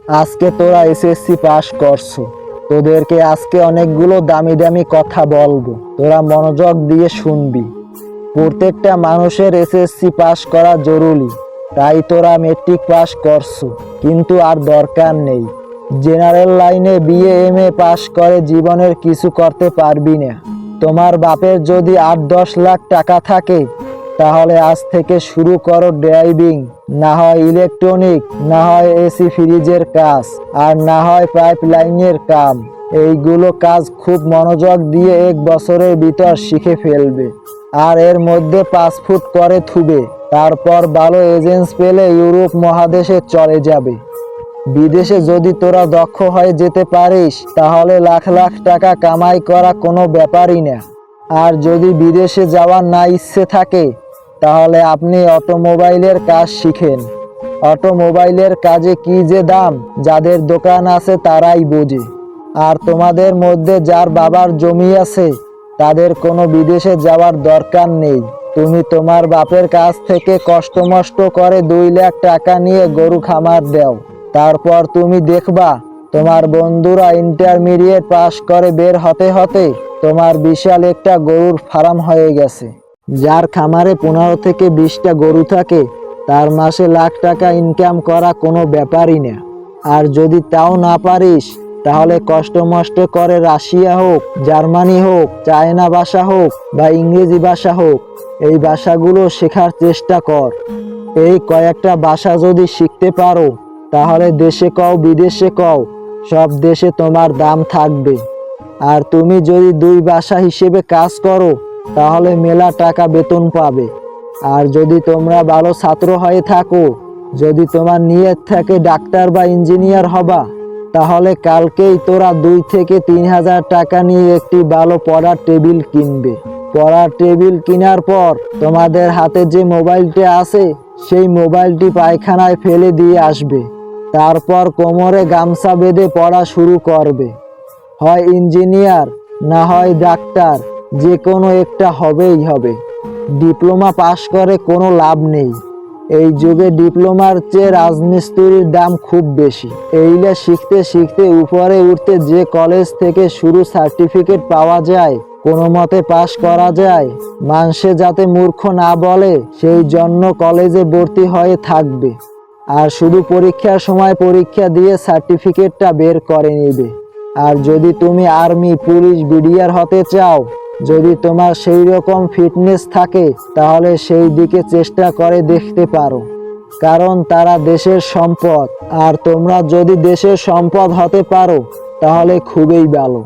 আজকে তোরা SSC pass করছো, তোদেরকে আজকে অনেকগুলো দামি দামি কথা বলবো, তোরা মনোযোগ দিয়ে শুনবি। প্রত্যেকটা মানুষের এসএসসি পাস করা জরুরি, তাই তোরা মেট্রিক পাস করছো, কিন্তু আর দরকার নেই। জেনারেল লাইনে বিএ এমএ পাস করে জীবনের কিছু করতে পারবি না। তোমার বাপের যদি 8-10 লাখ টাকা থাকে, তাহলে আজ থেকে শুরু করো ড্রাইভিং, না হয় ইলেকট্রনিক, না হয় এসি ফ্রিজের কাজ, আর না হয় পাইপ লাইনের কাম। এইগুলো কাজ খুব মনোযোগ দিয়ে 1 বছরের ভিতর শিখে ফেলবে, আর এর মধ্যে পাসপোর্ট করে থুবে। তারপর ভালো এজেন্স পেলে ইউরোপ মহাদেশে চলে যাবে। বিদেশে যদি তোরা দক্ষ হয়ে যেতে পারিস, তাহলে লাখ লাখ টাকা কামাই করা কোনো ব্যাপারই না। আর যদি বিদেশে যাওয়ার না ইচ্ছে থাকে, তাহলে আপনি অটোমোবাইলের কাজ শিখেন। অটোমোবাইলের কাজে কি যে দাম, যাদের দোকান আছে তারাই বোঝে। আর তোমাদের মধ্যে যার বাবার জমি আছে, তাদের কোনো বিদেশে যাওয়ার দরকার নেই। তুমি তোমার বাপের কাছ থেকে কষ্টমষ্ট করে 2 লাখ টাকা নিয়ে গরু খামার দাও। তারপর তুমি দেখবা তোমার বন্ধুরা ইন্টারমিডিয়েট পাশ করে বের হতে হতে তোমার বিশাল একটা গরুর ফার্ম হয়ে গেছে। যার খামারে 15 থেকে 20টা গরু থাকে, তার মাসে লাখ টাকা ইনকাম করা কোনো ব্যাপারই না। আর যদি তাও না পারিস, তাহলে কষ্টমষ্ট করে রাশিয়া হোক, জার্মানি হোক, চায়না ভাষা হোক বা ইংরেজি ভাষা হোক, এই ভাষাগুলো শেখার চেষ্টা কর। এই কয়েকটা ভাষা যদি শিখতে পারো, তাহলে দেশে কও বিদেশে কও, সব দেশে তোমার দাম থাকবে। আর তুমি যদি 2 ভাষা হিসেবে কাজ করো, তাহলে মেলা টাকা বেতন পাবে। আর যদি তোমরা ভালো ছাত্র হয়ে থাকো, যদি তোমার নিয়ত থাকে ডাক্তার বা ইঞ্জিনিয়ার হবা, তাহলে কালকেই তোরা 2 থেকে 3 হাজার টাকা নিয়ে একটি ভালো পড়ার টেবিল কিনবে। পড়ার টেবিল কেনার পর তোমাদের হাতে যে মোবাইলটা আছে, সেই মোবাইলটি পায়খানায় ফেলে দিয়ে আসবে। তারপর কোমরে গামছা বেঁধে পড়া শুরু করবে। হয় ইঞ্জিনিয়ার, না হয় ডাক্তার, যে কোনো একটা হবেই হবে। ডিপ্লোমা পাশ করে কোনো লাভ নেই। এই যুগে ডিপ্লোমার চেয়ে রাজমিস্ত্রির দাম খুব বেশি। এইটা শিখতে শিখতে উপরে উঠতে যে কলেজ থেকে শুরু সার্টিফিকেট পাওয়া যায়, কোনো মতে পাশ করা যায়, মানুষে যাতে মূর্খ না বলে সেই জন্য কলেজে ভর্তি হয়ে থাকবে। আর শুধু পরীক্ষার সময় পরীক্ষা দিয়ে সার্টিফিকেটটা বের করে নেবে। আর যদি তুমি আর্মি, পুলিশ, বিডিআর হতে চাও, যদি তোমার সেই রকম ফিটনেস থাকে, তাহলে সেই দিকে চেষ্টা করে দেখতে পারো। কারণ তারা দেশের সম্পদ, আর তোমরা যদি দেশের সম্পদ হতে পারো, তাহলে খুবই ভালো।